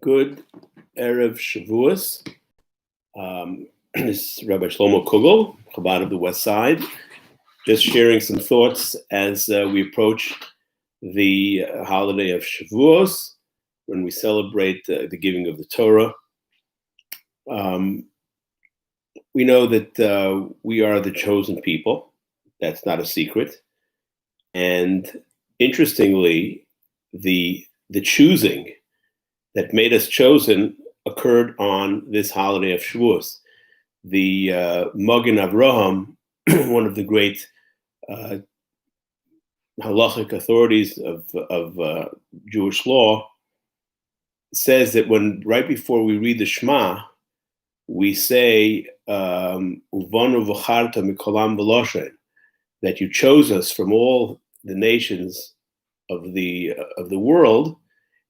Good Erev Shavuos. This is Rabbi Shlomo Kugel, Chabad of the West Side, just sharing some thoughts as we approach the holiday of Shavuos, when we celebrate the giving of the Torah. We know that we are the chosen people. That's not a secret. And interestingly, the choosing that made us chosen occurred on this holiday of Shavuos. The Magen Avraham, one of the great halachic authorities of Jewish law, says that right before we read the Shema, we say Uvanu v'charta mikolam v'loshen, that you chose us from all the nations of the world.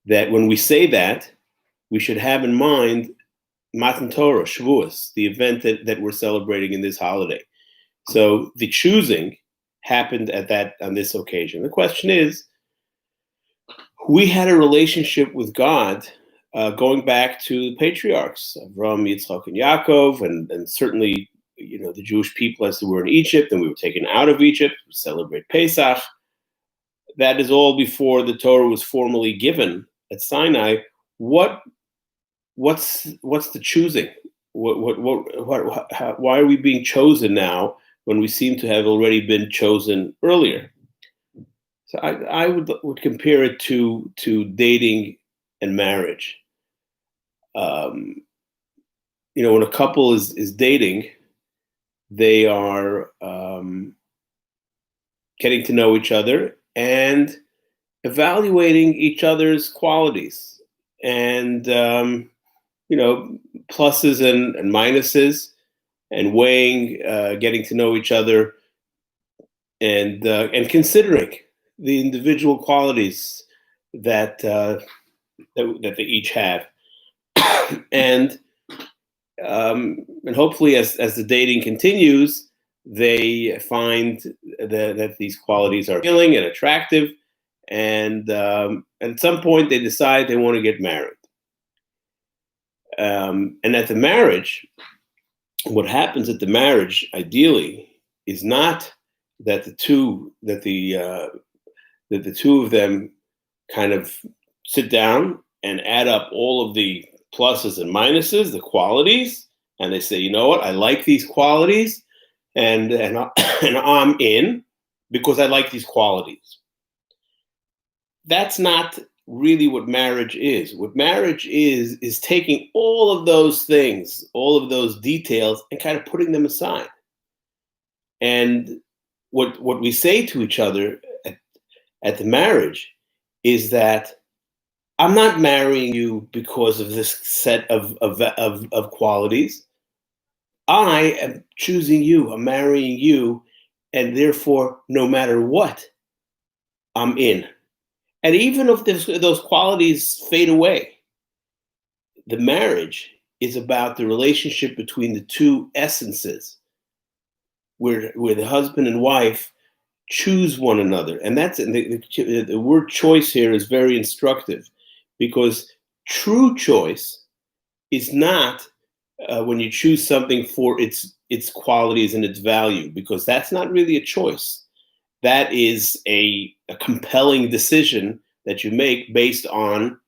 That when we say that, we should have in mind Matan Torah, Shavuos, the event that we're celebrating in this holiday. So the choosing happened on this occasion. The question is, we had a relationship with God going back to the patriarchs, Avraham, Yitzchak, and Yaakov, and certainly, the Jewish people as they were in Egypt, and we were taken out of Egypt. We celebrate Pesach. That is all before the Torah was formally given at Sinai. What's the choosing? Why are we being chosen now when we seem to have already been chosen earlier? So I would compare it to dating and marriage. When a couple is dating, they are getting to know each other and evaluating each other's qualities and pluses and minuses, and weighing, getting to know each other, and considering the individual qualities that they each have, and hopefully as the dating continues, they find that these qualities are appealing and attractive, and at some point they decide they want to get married. And at the marriage, what happens at the marriage, ideally, is not that the two of them kind of sit down and add up all of the pluses and minuses, the qualities, and they say, you know what, I like these qualities, and I'm in because I like these qualities. That's not really what marriage is. What marriage is taking all of those things, all of those details, and kind of putting them aside. And what we say to each other at the marriage is that I'm not marrying you because of this set of qualities. I am choosing you. I'm marrying you, and therefore, no matter what, I'm in. And even if those qualities fade away, the marriage is about the relationship between the two essences, where the husband and wife choose one another. And the word choice here is very instructive, because true choice is not when you choose something for its qualities and its value, because that's not really a choice. That is a compelling decision that you make based on,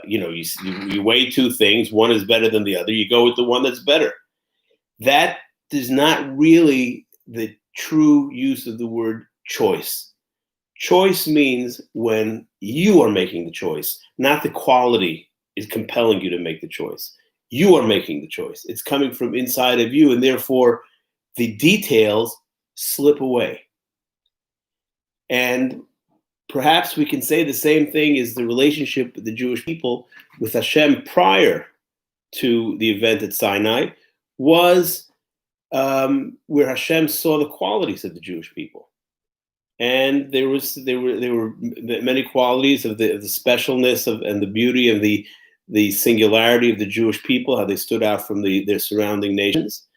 you weigh two things. One is better than the other. You go with the one that's better. That is not really the true use of the word choice. Choice means when you are making the choice, not the quality is compelling you to make the choice. You are making the choice. It's coming from inside of you, and therefore the details slip away. And perhaps we can say the same thing is the relationship of the Jewish people with Hashem prior to the event at Sinai was where Hashem saw the qualities of the Jewish people, and there were many qualities of the specialness and the beauty and the singularity of the Jewish people, how they stood out from their surrounding nations,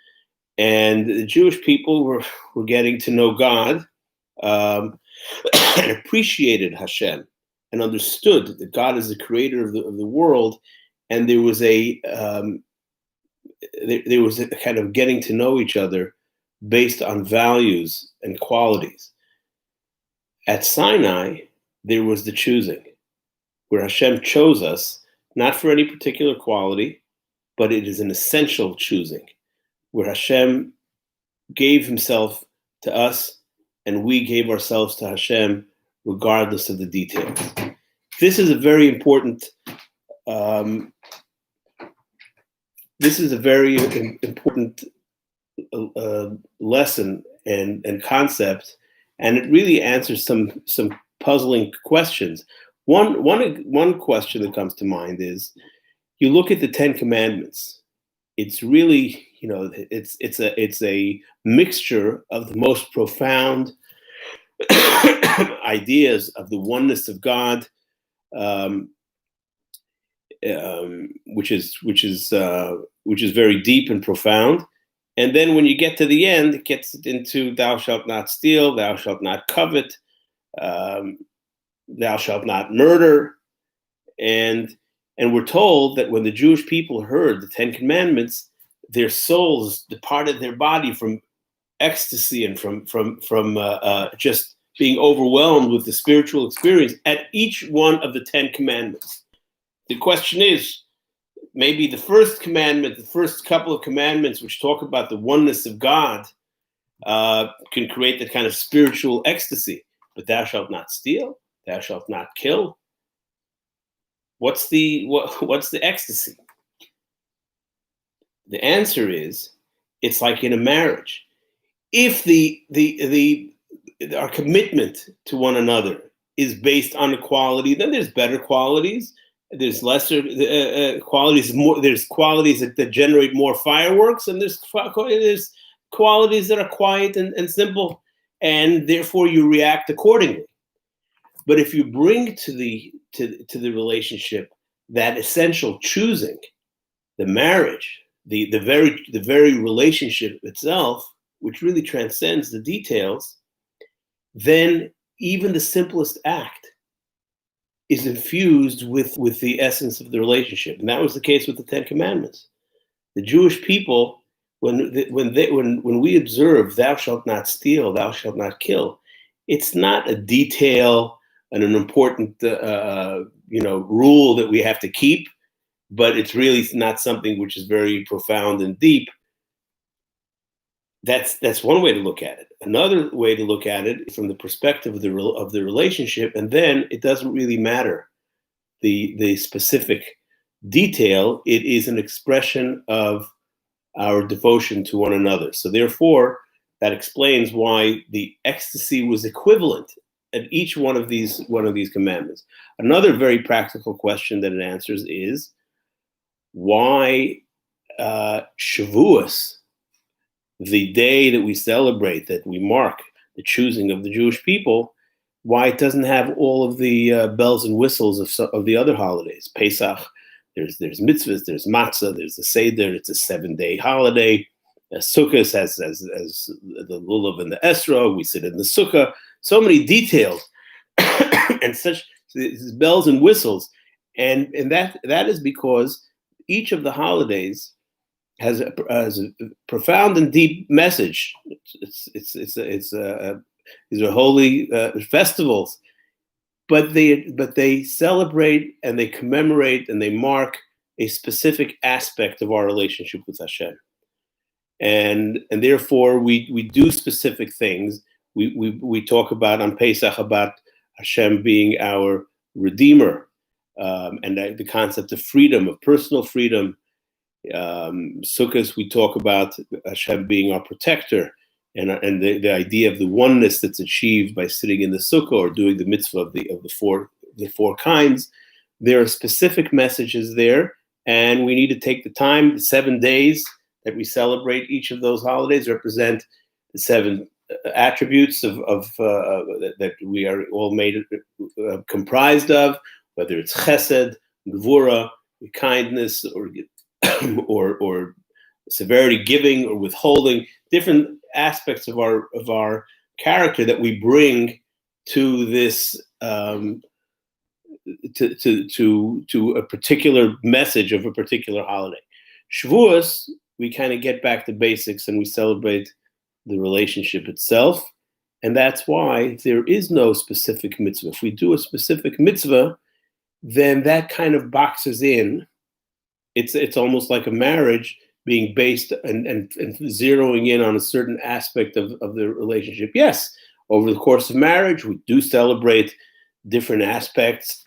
and the Jewish people were getting to know God. And appreciated Hashem and understood that God is the creator of the world, and there was a kind of getting to know each other based on values and qualities. At Sinai, there was the choosing, where Hashem chose us, not for any particular quality, but it is an essential choosing, where Hashem gave himself to us, and we gave ourselves to Hashem, regardless of the details. This is a very important lesson and concept, and it really answers some puzzling questions. One question that comes to mind is, you look at the Ten Commandments. It's really, it's a mixture of the most profound ideas of the oneness of God, which is very deep and profound. And then when you get to the end, it gets into thou shalt not steal, thou shalt not covet, thou shalt not murder, and we're told that when the Jewish people heard the Ten Commandments, their souls departed their body from ecstasy and from just being overwhelmed with the spiritual experience at each one of the Ten Commandments. The question is, maybe the first commandment, the first couple of commandments which talk about the oneness of God, can create that kind of spiritual ecstasy. But thou shalt not steal, thou shalt not kill. What's the ecstasy? The answer is, it's like in a marriage. If our commitment to one another is based on equality, then there's better qualities. There's lesser qualities. There's qualities that generate more fireworks, and there's qualities that are quiet and simple, and therefore you react accordingly. But if you bring to the relationship that essential choosing, the marriage, the very relationship itself, which really transcends the details, then even the simplest act is infused with the essence of the relationship. And that was the case with the Ten Commandments. The Jewish people, when we observe thou shalt not steal, thou shalt not kill, it's not a detail and an important rule that we have to keep, but it's really not something which is very profound and deep. That's one way to look at it. Another way to look at it is from the perspective of the relationship, and then it doesn't really matter the specific detail. It is an expression of our devotion to one another. So therefore, that explains why the ecstasy was equivalent at each one of these commandments. Another very practical question that it answers is, why Shavuos, the day that we celebrate, that we mark the choosing of the Jewish people, why it doesn't have all of the bells and whistles of the other holidays. Pesach, there's mitzvahs, there's matzah, there's the Seder, it's a 7-day holiday. Sukkot has the lulav and the esrog, we sit in the sukkah. So many details and such bells and whistles. And that is because each of the holidays has a profound and deep message. These are holy festivals, but they celebrate and they commemorate and they mark a specific aspect of our relationship with Hashem, and therefore we do specific things. We talk about on Pesach about Hashem being our Redeemer, and the concept of freedom, of personal freedom. Sukkot, we talk about Hashem being our protector, and the idea of the oneness that's achieved by sitting in the sukkah or doing the mitzvah of the four kinds. There are specific messages there, and we need to take the time. The 7 days that we celebrate each of those holidays represent the 7 attributes of that we are all made comprised of, whether it's chesed, gvura, kindness, or severity, giving or withholding, different aspects of our character that we bring to this to a particular message of a particular holiday. Shavuos, we kind of get back to basics and we celebrate the relationship itself. And that's why there is no specific mitzvah. If we do a specific mitzvah, then that kind of boxes in. It's almost like a marriage being based and zeroing in on a certain aspect of the relationship. Yes, over the course of marriage, we do celebrate different aspects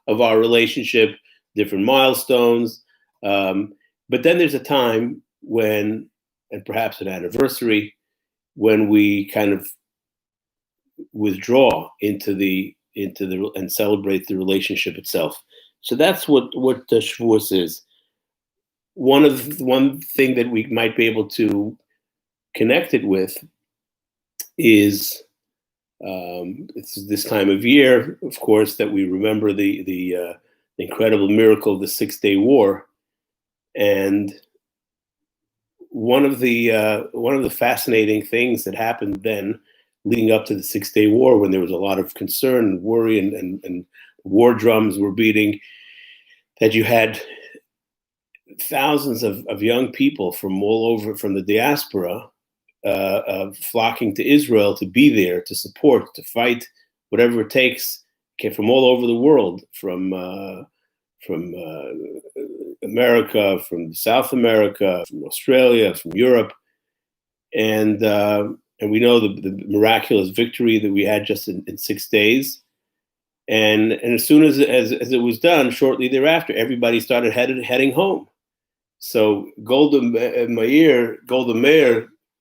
of our relationship, different milestones. But then there's a time when, and perhaps an anniversary, when we kind of withdraw into the and celebrate the relationship itself. So that's what the Shavuos is. One thing that we might be able to connect it with is it's this time of year, of course, that we remember the incredible miracle of the 6-Day War, and one of the fascinating things that happened then, leading up to the 6-Day War, when there was a lot of concern and worry and war drums were beating, that you had thousands of young people from all over, from the diaspora, flocking to Israel to be there, to support, to fight, whatever it takes, from all over the world, from America, from South America, from Australia, from Europe, and we know the miraculous victory that we had just in 6 days. And as soon as it was done, shortly thereafter, everybody started heading home. So Golda Meir,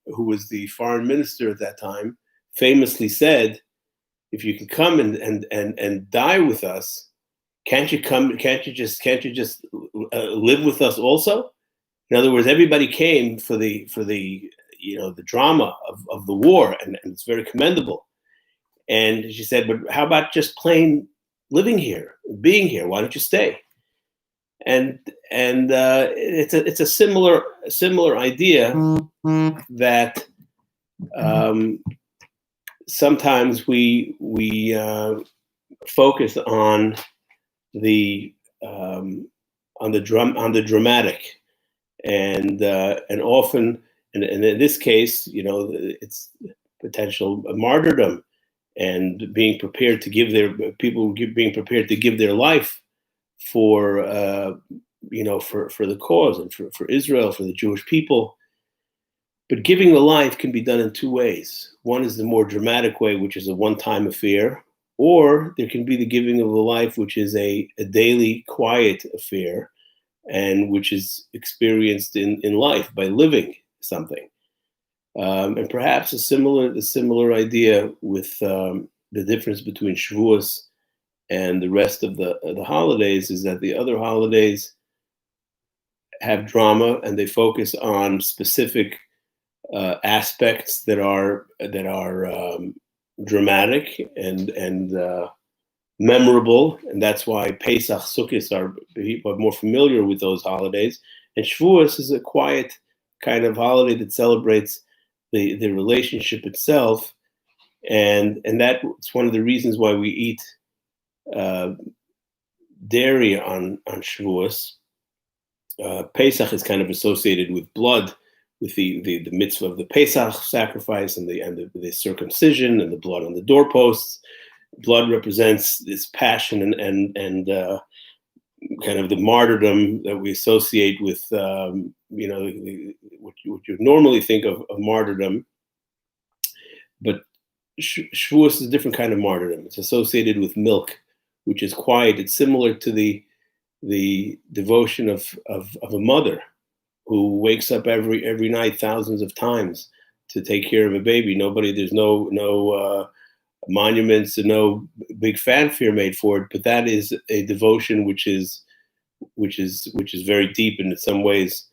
who was the foreign minister at that time, famously said, "If you can come and die with us, can't you just live with us also?" In other words, everybody came for the the drama of the war, and it's very commendable. And she said, "But how about just plain living here, being here? Why don't you stay?" And it's a similar idea that sometimes we focus on the dramatic, and often, and in this case, it's potential martyrdom, and being prepared to give being prepared to give their life for the cause, and for Israel, for the Jewish people. But giving the life can be done in two ways. One is the more dramatic way, which is a one-time affair, or there can be the giving of the life, which is a daily quiet affair, and which is experienced in life by living something. And perhaps a similar idea with the difference between Shavuos and the rest of the holidays is that the other holidays have drama, and they focus on specific aspects that are dramatic and memorable, and that's why Pesach, Sukkot are more familiar with those holidays. And Shavuos is a quiet kind of holiday that celebrates the relationship itself, and that's one of the reasons why we eat dairy on Shavuos. Pesach is kind of associated with blood, with the mitzvah of the Pesach sacrifice and the circumcision and the blood on the doorposts. Blood represents this passion and kind of the martyrdom that we associate with what you normally think of martyrdom. But Shavuos is a different kind of martyrdom. It's associated with milk, which is quiet. It's similar to the devotion of a mother who wakes up every night thousands of times to take care of a baby. There's no monuments and no big fanfare made for it, but that is a devotion which is very deep, and in some ways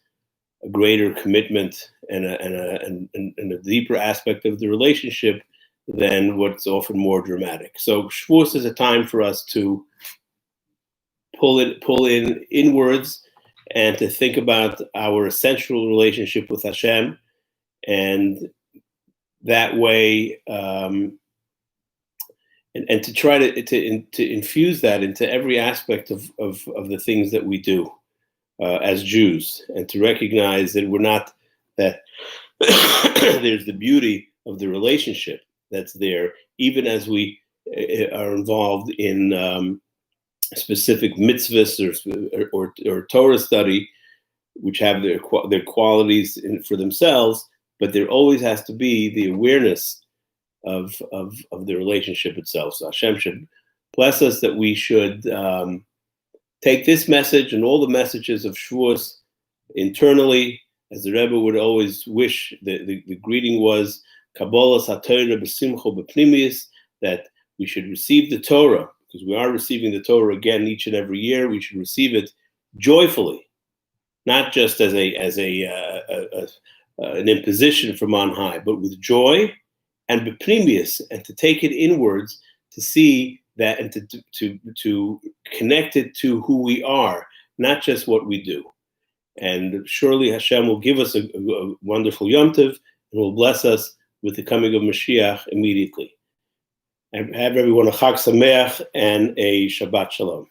a greater commitment and a deeper aspect of the relationship than what's often more dramatic. So Shavuos is a time for us to pull in inwards and to think about our essential relationship with Hashem, and that way and to try to infuse that into every aspect of the things that we do as Jews, and to recognize that we're not that there's the beauty of the relationship that's there, even as we are involved in specific mitzvahs or Torah study, which have their qualities for themselves, but there always has to be the awareness of the relationship itself. So Hashem should bless us that we should take this message and all the messages of Shavuos internally, as the Rebbe would always wish. The greeting was Kabbalas HaTorah b'simcha b'pnimius, that we should receive the Torah, because we are receiving the Torah again each and every year. We should receive it joyfully, not just as an imposition from on high, but with joy and b'pnimius, and to take it inwards, to see that, and to connect it to who we are, not just what we do. And surely Hashem will give us a wonderful Yom Tov, and will bless us with the coming of Mashiach immediately. And have everyone a Chag Sameach and a Shabbat Shalom.